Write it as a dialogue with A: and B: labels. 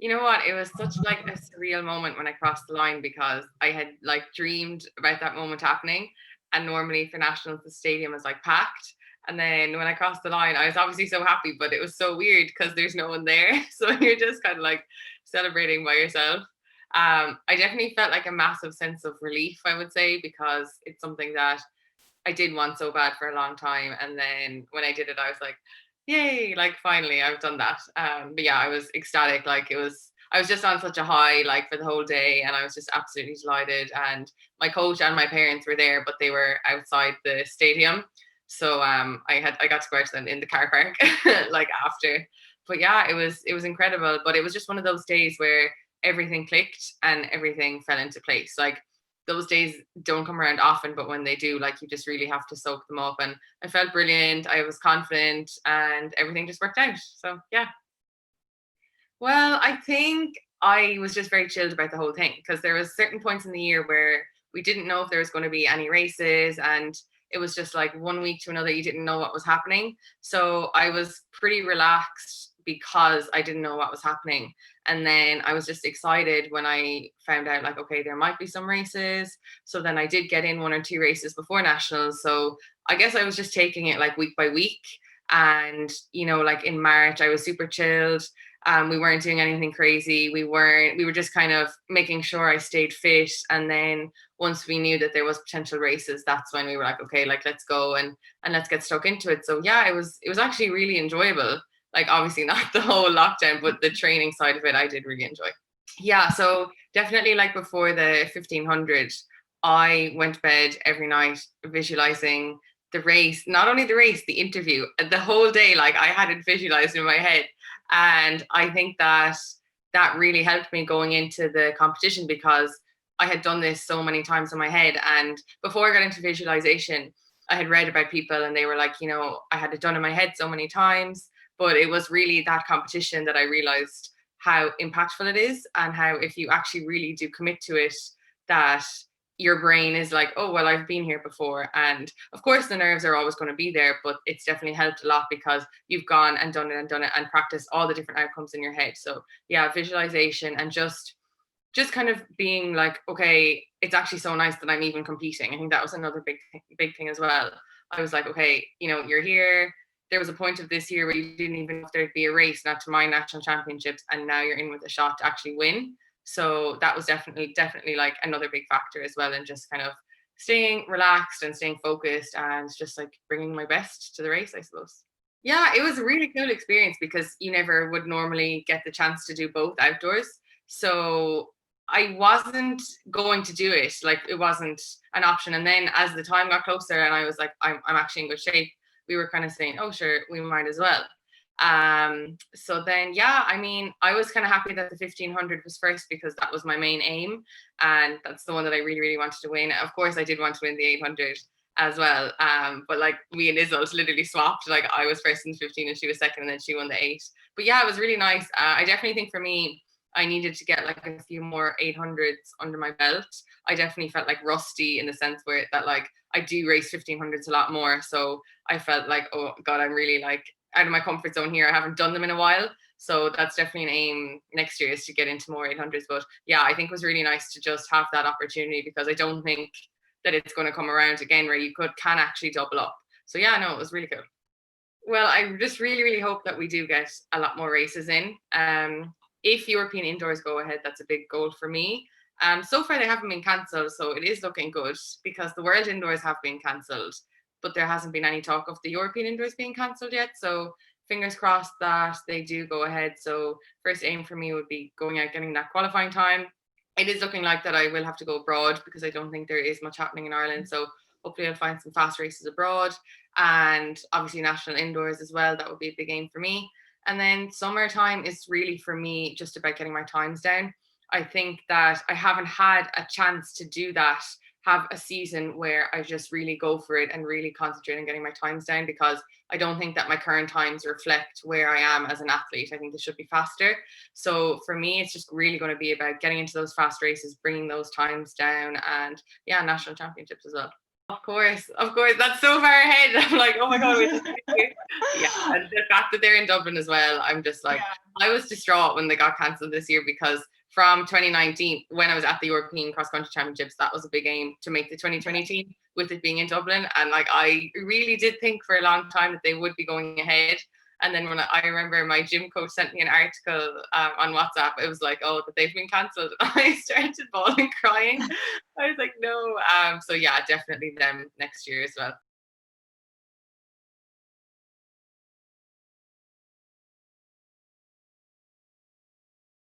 A: You know what? It was such like a surreal moment when I crossed the line because I had like dreamed about that moment happening. And normally for nationals, the stadium is like packed. And then when I crossed the line, I was obviously so happy, but it was so weird because there's no one there. So you're just kind of like celebrating by yourself. I definitely felt like a massive sense of relief, I would say, because it's something that I did want so bad for a long time. And then when I did it, I was like, yay, like finally I've done that. But yeah, I was ecstatic. Like I was just on such a high, like for the whole day. And I was just absolutely delighted. And my coach and my parents were there, but they were outside the stadium. So I got to go out to them in the car park like after. But yeah, it was incredible. But it was just one of those days where everything clicked and everything fell into place. Like those days don't come around often, but when they do, like you just really have to soak them up. And I felt brilliant. I was confident, and everything just worked out. So yeah. Well, I think I was just very chilled about the whole thing because there was certain points in the year where we didn't know if there was going to be any races, and it was just like one week to another you didn't know what was happening. So I was pretty relaxed because I didn't know what was happening. And then I was just excited when I found out like okay, there might be some races. So then I did get in one or two races before nationals. So I guess I was just taking it like week by week. And like in March I was super chilled. We weren't doing anything crazy. We were just kind of making sure I stayed fit. And then once we knew that there was potential races, that's when we were like, okay, like let's go and let's get stuck into it. So yeah, it was actually really enjoyable. Like obviously not the whole lockdown, but the training side of it, I did really enjoy. Yeah, so definitely like before the 1500, I went to bed every night visualizing the race, not only the race, the interview, the whole day. Like I had it visualized in my head. And I think that that really helped me going into the competition because I had done this so many times in my head. And before I got into visualization, I had read about people and they were like, I had it done in my head so many times. But it was really that competition that I realized how impactful it is, and how if you actually really do commit to it, that your brain is like, oh well, I've been here before. And of course the nerves are always going to be there, but it's definitely helped a lot because you've gone and done it and practiced all the different outcomes in your head. So yeah, visualization and just kind of being like, okay, it's actually so nice that I'm even competing. I think that was another big thing as well. I was like, okay, you're here. There was a point of this year where you didn't even know if there'd be a race, not to my national championships, and now you're in with a shot to actually win. So that was definitely like another big factor as well, and just kind of staying relaxed and staying focused and just like bringing my best to the race, I suppose. Yeah, it was a really cool experience because you never would normally get the chance to do both outdoors. So I wasn't going to do it. Like it wasn't an option. And then as the time got closer and I was like, I'm actually in good shape, we were kind of saying, oh, sure, we might as well. So then, yeah, I mean, I was kind of happy that the 1500 was first because that was my main aim. And that's the one that I really, really wanted to win. Of course, I did want to win the 800 as well. But like me and Isla literally swapped. Like I was first in the 15 and she was second, and then she won the 8. But yeah, it was really nice. I definitely think for me, I needed to get like a few more 800s under my belt. I definitely felt like rusty in the sense where that like I do race 1500s a lot more. So I felt like, oh God, I'm really like out of my comfort zone here. I haven't done them in a while. So that's definitely an aim next year, is to get into more 800s. But yeah, I think it was really nice to just have that opportunity because I don't think that it's going to come around again where you can actually double up. So yeah, no, it was really cool. Well, I just really, really hope that we do get a lot more races in. If European indoors go ahead, that's a big goal for me. So far they haven't been cancelled, so it is looking good because the world indoors have been cancelled, but there hasn't been any talk of the European indoors being cancelled yet. So fingers crossed that they do go ahead. So first aim for me would be going out, getting that qualifying time. It is looking like that I will have to go abroad because I don't think there is much happening in Ireland. So hopefully I'll find some fast races abroad, and obviously national indoors as well. That would be a big aim for me. And then summertime is really for me just about getting my times down. I think that I haven't had a chance to do that, have a season where I just really go for it and really concentrate on getting my times down, because I don't think that my current times reflect where I am as an athlete. I think they should be faster. So for me, it's just really going to be about getting into those fast races, bringing those times down, and yeah, national championships as well. Of course. That's so far ahead. I'm like, oh my god, wait, that's next year. Yeah, and the fact that they're in Dublin as well, I'm just like,
B: Yeah.
A: I was distraught when they got cancelled this year because from 2019, when I was at the European Cross Country Championships, that was a big aim to make the 2020 team with it being in Dublin. And like, I really did think for a long time that they would be going ahead. And then when I remember my gym coach sent me an article on WhatsApp, it was like, oh, that they've been cancelled. I started bawling, crying. I was like, no. So yeah, definitely them next year as well.